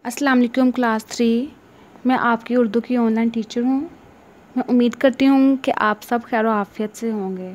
अस्सलाम वालेकुम क्लास 3। मैं आपकी उर्दू की ऑनलाइन टीचर हूँ। मैं उम्मीद करती हूँ कि आप सब खैर आफियत से होंगे।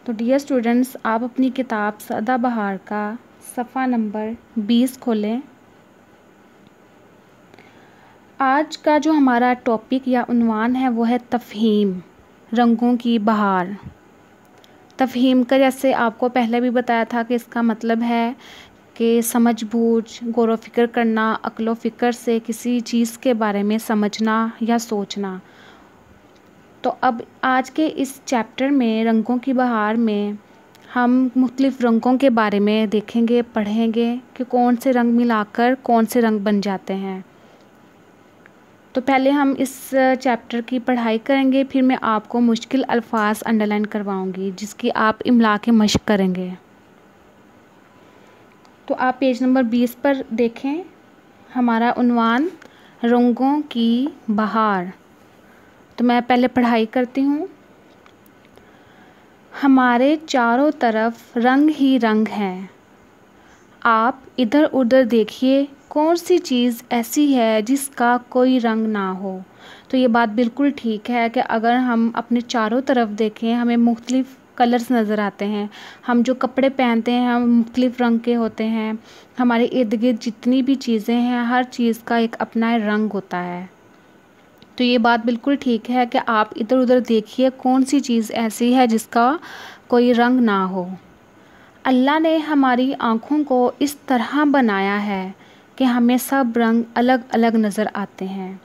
तो डियर स्टूडेंट्स, आप अपनी किताब सदाबहार का सफ़ा नंबर 20 खोलें। आज का जो हमारा टॉपिक या उन्वान है वो है तफ़हीम, रंगों की बहार। तफ़हीम का जैसे आपको पहले भी बताया था कि इसका मतलब है कि समझ बूझ, गौर व फ़िक्र करना, अक्ल व फ़िक्र से किसी चीज़ के बारे में समझना या सोचना। तो अब आज के इस चैप्टर में रंगों की बहार में हम मुख्तलिफ़ रंगों के बारे में देखेंगे, पढ़ेंगे कि कौन से रंग मिलाकर कौन से रंग बन जाते हैं। तो पहले हम इस चैप्टर की पढ़ाई करेंगे, फिर मैं आपको मुश्किल अल्फाज अंडरलाइन करवाऊंगी जिसकी आप इमला के मश्क करेंगे। तो आप पेज नंबर 20 पर देखें, हमारा उन्वान रंगों की बहार। तो मैं पहले पढ़ाई करती हूँ। हमारे चारों तरफ रंग ही रंग हैं। आप इधर उधर देखिए, कौन सी चीज़ ऐसी है जिसका कोई रंग ना हो। तो ये बात बिल्कुल ठीक है कि अगर हम अपने चारों तरफ देखें हमें मुख्तलिफ़ कलर्स नज़र आते हैं। हम जो कपड़े पहनते हैं हम मुख्तलिफ़ रंग के होते हैं। हमारे इर्द गिर्द जितनी भी चीज़ें हैं हर चीज़ का एक अपना रंग होता है। तो ये बात बिल्कुल ठीक है कि आप इधर उधर देखिए, कौन सी चीज़ ऐसी है जिसका कोई रंग ना हो। अल्लाह ने हमारी आँखों को इस तरह बनाया है कि हमें सब रंग अलग अलग नज़र आते हैं।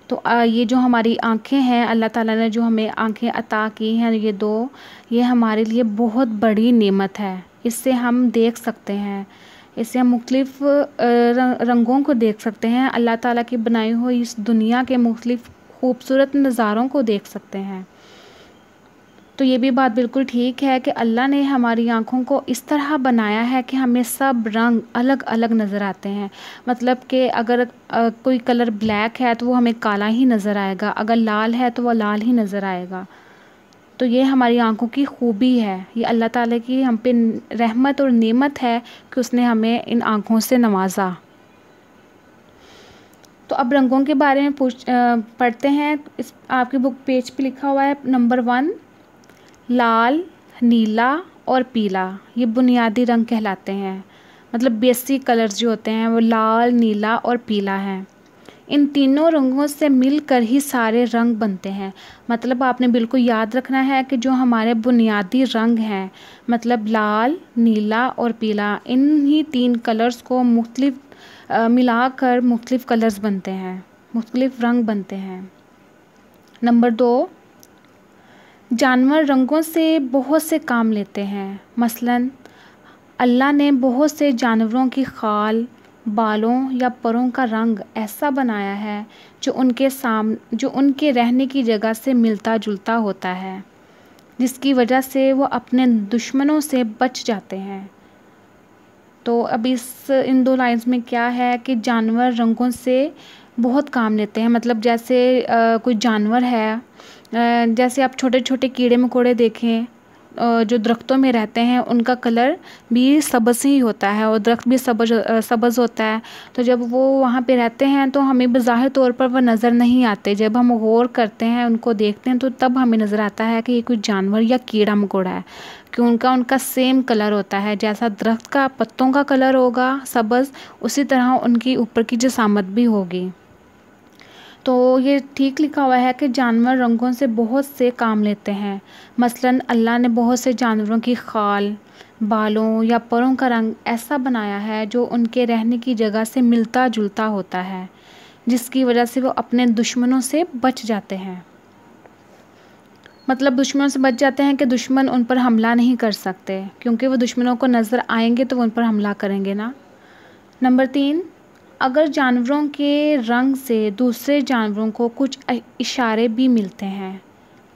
तो ये जो हमारी आँखें हैं, अल्लाह ताला ने जो हमें आँखें अता की हैं ये दो, ये हमारे लिए बहुत बड़ी नेमत है। इससे हम देख सकते हैं, इससे हम मुख्तलिफ़ रंगों को देख सकते हैं। अल्लाह ताला की बनाई हुई इस दुनिया के मुख्तलिफ़ खूबसूरत नज़ारों को देख सकते हैं। तो ये भी बात बिल्कुल ठीक है कि अल्लाह ने हमारी आँखों को इस तरह बनाया है कि हमें सब रंग अलग अलग नज़र आते हैं। मतलब कि अगर कोई कलर ब्लैक है तो वो हमें काला ही नज़र आएगा, अगर लाल है तो वो लाल ही नज़र आएगा। तो ये हमारी आँखों की खूबी है, ये अल्लाह ताला की हम पे रहमत और नेमत है कि उसने हमें इन आँखों से नवाजा। तो अब रंगों के बारे में पढ़ते हैं। इस आपकी बुक पेज पे लिखा हुआ है नंबर 1, लाल, नीला और पीला ये बुनियादी रंग कहलाते हैं। मतलब बेसिक कलर्स जो होते हैं वो लाल, नीला और पीला है। इन तीनों रंगों से मिलकर ही सारे रंग बनते हैं। मतलब आपने बिल्कुल याद रखना है कि जो हमारे बुनियादी रंग हैं, मतलब लाल, नीला और पीला, इन्हीं 3 कलर्स को मिलाकर मुख्तलिफ़ कलर्स बनते हैं, मुख्तलिफ़ रंग बनते हैं। नंबर 2, जानवर रंगों से बहुत से काम लेते हैं। मसलन अल्लाह ने बहुत से जानवरों की खाल, बालों या परों का रंग ऐसा बनाया है जो उनके रहने की जगह से मिलता जुलता होता है, जिसकी वजह से वो अपने दुश्मनों से बच जाते हैं। तो अब इन 2 लाइन्स में क्या है कि जानवर रंगों से बहुत काम लेते हैं। मतलब जैसे कोई जानवर है, जैसे आप छोटे छोटे कीड़े मकोड़े देखें जो दरख्तों में रहते हैं, उनका कलर भी सब्ज़ ही होता है और दरख्त भी सब्ज़ होता है। तो जब वो वहाँ पे रहते हैं तो हमें बज़ाहिर तौर पर वो नज़र नहीं आते। जब हम गौर करते हैं, उनको देखते हैं, तो तब हमें नज़र आता है कि ये कोई जानवर या कीड़ा मकोड़ा है, कि उनका सेम कलर होता है। जैसा दरख्त का पत्तों का कलर होगा सब्ज़, उसी तरह उनकी ऊपर की जिसामत भी होगी। तो ये ठीक लिखा हुआ है कि जानवर रंगों से बहुत से काम लेते हैं। मसलन अल्लाह ने बहुत से जानवरों की खाल, बालों या परों का रंग ऐसा बनाया है जो उनके रहने की जगह से मिलता जुलता होता है, जिसकी वजह से वो अपने दुश्मनों से बच जाते हैं। मतलब दुश्मनों से बच जाते हैं कि दुश्मन उन पर हमला नहीं कर सकते, क्योंकि वो दुश्मनों को नज़र आएंगे तो वो उन पर हमला करेंगे ना। नंबर 3, अगर जानवरों के रंग से दूसरे जानवरों को कुछ इशारे भी मिलते हैं।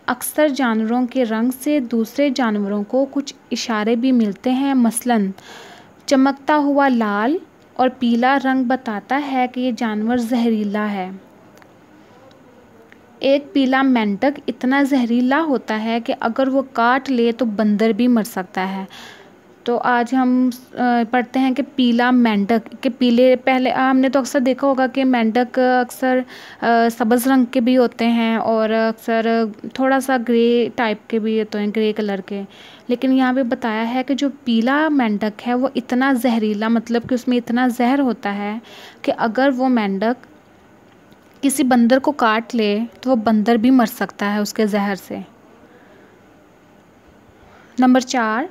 अक्सर जानवरों के रंग से दूसरे जानवरों को कुछ इशारे भी मिलते हैं। मसलन चमकता हुआ लाल और पीला रंग बताता है कि ये जानवर जहरीला है। एक पीला मेंढक इतना जहरीला होता है कि अगर वो काट ले तो बंदर भी मर सकता है। तो आज हम पढ़ते हैं कि पीला मेंढक के पीले, पहले हमने तो अक्सर देखा होगा कि मेंढक अक्सर सब्ज़ रंग के भी होते हैं और अक्सर थोड़ा सा ग्रे टाइप के भी होते हैं, ग्रे कलर के। लेकिन यहाँ पे बताया है कि जो पीला मेंढक है वो इतना जहरीला, मतलब कि उसमें इतना जहर होता है कि अगर वो मेंढक किसी बंदर को काट ले तो वो बंदर भी मर सकता है उसके जहर से। नंबर 4,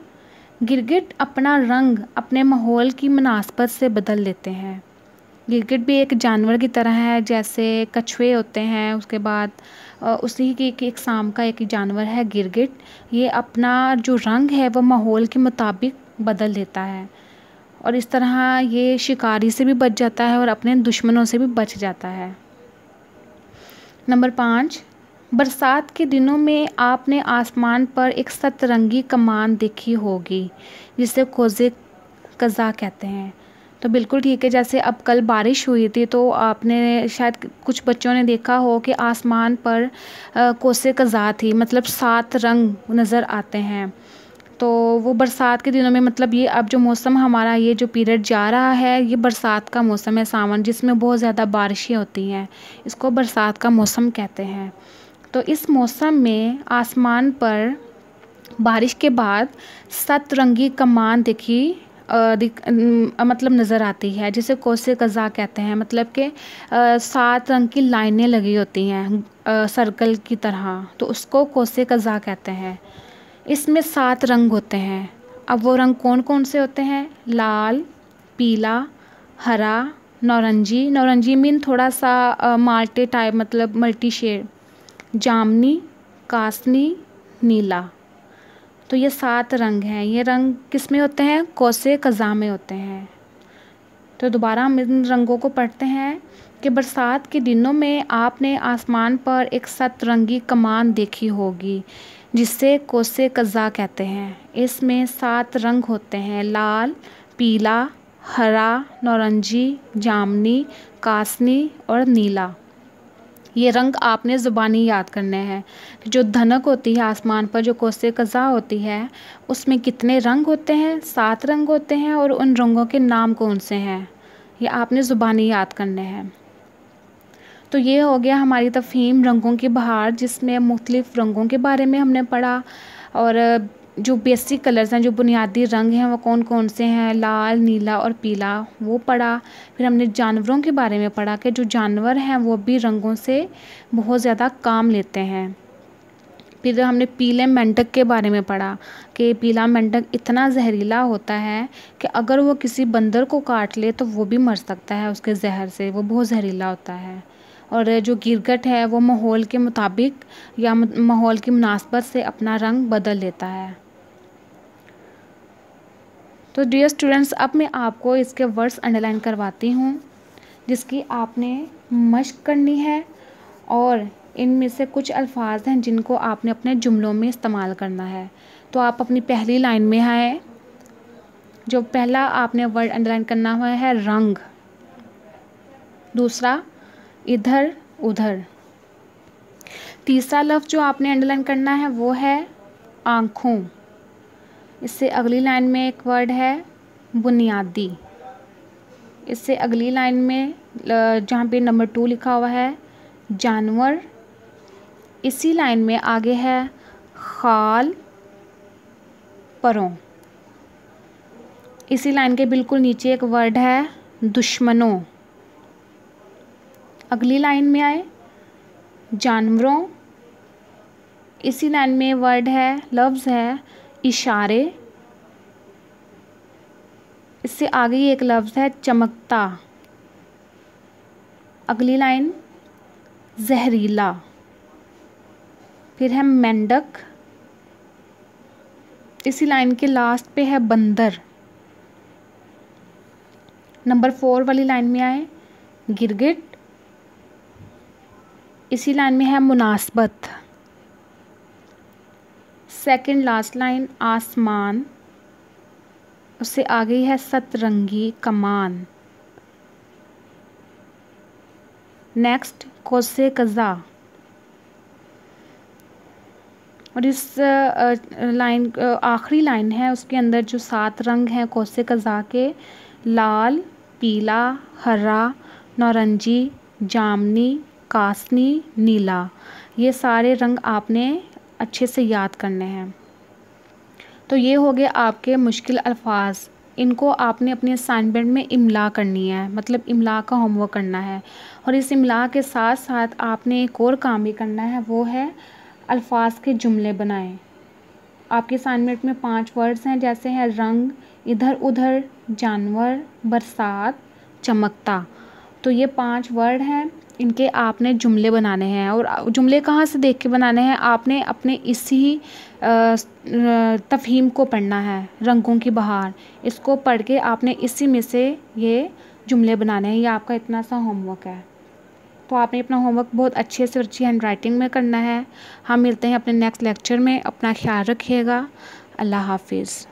गिरगिट अपना रंग अपने माहौल की मुनासबत से बदल लेते हैं। गिरगिट भी एक जानवर की तरह है, जैसे कछुए होते हैं, उसके बाद उसी की एक शाम का एक जानवर है गिरगिट। ये अपना जो रंग है वो माहौल के मुताबिक बदल लेता है और इस तरह ये शिकारी से भी बच जाता है और अपने दुश्मनों से भी बच जाता है। नंबर 5, बरसात के दिनों में आपने आसमान पर एक सतरंगी कमान देखी होगी जिसे कोज़े कज़ा कहते हैं। तो बिल्कुल ठीक है, जैसे अब कल बारिश हुई थी तो आपने शायद कुछ बच्चों ने देखा हो कि आसमान पर कोसे कज़ा थी, मतलब 7 रंग नज़र आते हैं। तो वो बरसात के दिनों में, मतलब ये अब जो मौसम हमारा ये जो पीरियड जा रहा है ये बरसात का मौसम है, सावन, जिसमें बहुत ज़्यादा बारिशें होती हैं, इसको बरसात का मौसम कहते हैं। तो इस मौसम में आसमान पर बारिश के बाद सतरंगी कमान मतलब नज़र आती है, जिसे कोसे कज़ा कहते हैं। मतलब कि 7 रंग की लाइनें लगी होती हैं सर्कल की तरह, तो उसको कोसे कज़ा कहते हैं। इसमें 7 रंग होते हैं। अब वो रंग कौन कौन से होते हैं? लाल, पीला, हरा, नारंगी, नारंगी मीन थोड़ा सा माल्टे टाइप, मतलब मल्टी शेड, जामनी, कासनी, नीला। तो ये 7 रंग हैं। ये रंग किस में होते हैं? कोसे कज़ा में होते हैं। तो दोबारा हम इन रंगों को पढ़ते हैं कि बरसात के दिनों में आपने आसमान पर एक सतरंगी कमान देखी होगी जिसे कोसे कज़ा कहते हैं। इसमें 7 रंग होते हैं, लाल, पीला, हरा, नारंगी, जामनी, कासनी और नीला। ये रंग आपने ज़ुबानी याद करने हैं। जो धनक होती है आसमान पर, जो कोसे कज़ा होती है, उसमें कितने रंग होते हैं? 7 रंग होते हैं और उन रंगों के नाम कौन से हैं ये आपने ज़ुबानी याद करने हैं। तो ये हो गया हमारी तफ़हीम रंगों की बहार, जिसमें मुख्तलिफ़ रंगों के बारे में हमने पढ़ा और जो बेसिक कलर्स हैं, जो बुनियादी रंग हैं वो कौन कौन से हैं, लाल, नीला और पीला, वो पढ़ा। फिर हमने जानवरों के बारे में पढ़ा कि जो जानवर हैं वो भी रंगों से बहुत ज़्यादा काम लेते हैं। फिर हमने पीले मेंढक के बारे में पढ़ा कि पीला मेंढक इतना जहरीला होता है कि अगर वो किसी बंदर को काट ले तो वो भी मर सकता है उसके जहर से, वो बहुत जहरीला होता है। और जो गिरगिट है वो माहौल के मुताबिक या माहौल की मुनासबत से अपना रंग बदल लेता है। तो डियर स्टूडेंट्स, अब मैं आपको इसके वर्ड्स अंडरलाइन करवाती हूँ जिसकी आपने मश्क करनी है और इनमें से कुछ अल्फाज हैं जिनको आपने अपने जुमलों में इस्तेमाल करना है। तो आप अपनी पहली लाइन में आए। जो पहला आपने वर्ड अंडरलाइन करना हुआ है रंग, दूसरा इधर उधर, तीसरा लफ्ज़ जो आपने अंडरलाइन करना है वो है आँखों। इससे अगली लाइन में एक वर्ड है बुनियादी। इससे अगली लाइन में जहाँ पे नंबर 2 लिखा हुआ है जानवर, इसी लाइन में आगे है खाल, परों। इसी लाइन के बिल्कुल नीचे एक वर्ड है दुश्मनों। अगली लाइन में आए जानवरों, इसी लाइन में वर्ड है, लफ्ज़ है इशारे। इससे आगे ही एक लफ्ज़ है चमकता। अगली लाइन जहरीला। फिर है मेंढक, इसी लाइन के लास्ट पे है बंदर। नंबर 4 वाली लाइन में आए गिरगिट, इसी लाइन में है मुनासबत। सेकंड लास्ट लाइन आसमान, उससे आगे है सतरंगी कमान। नेक्स्ट कोसे कज़ा, और इस लाइन आखिरी लाइन है, उसके अंदर जो 7 रंग हैं कौसे कज़ा के, लाल, पीला, हरा, नारंगी, जामनी, कासनी, नीला, ये सारे रंग आपने अच्छे से याद करने हैं। तो ये हो गए आपके मुश्किल अल्फाज। इनको आपने अपने असाइनमेंट में इमला करनी है, मतलब इमला का होमवर्क करना है। और इस इमला के साथ साथ आपने एक और काम भी करना है, वो है अल्फाज के जुमले बनाएं। आपके असाइनमेंट में 5 वर्ड्स हैं, जैसे हैं रंग, इधर उधर, जानवर, बरसात, चमकता। तो ये 5 वर्ड हैं, इनके आपने जुमले बनाने हैं। और जुमले कहाँ से देख के बनाने हैं, आपने अपने इसी तफ़हीम को पढ़ना है, रंगों की बहार। इसको पढ़ के आपने इसी में से ये जुमले बनाने हैं। ये आपका इतना सा होमवर्क है। तो आपने अपना होमवर्क बहुत अच्छे से अच्छी हैंड राइटिंग में करना है। हम मिलते हैं अपने नेक्स्ट लेक्चर में। अपना ख्याल रखिएगा। अल्लाह हाफिज़।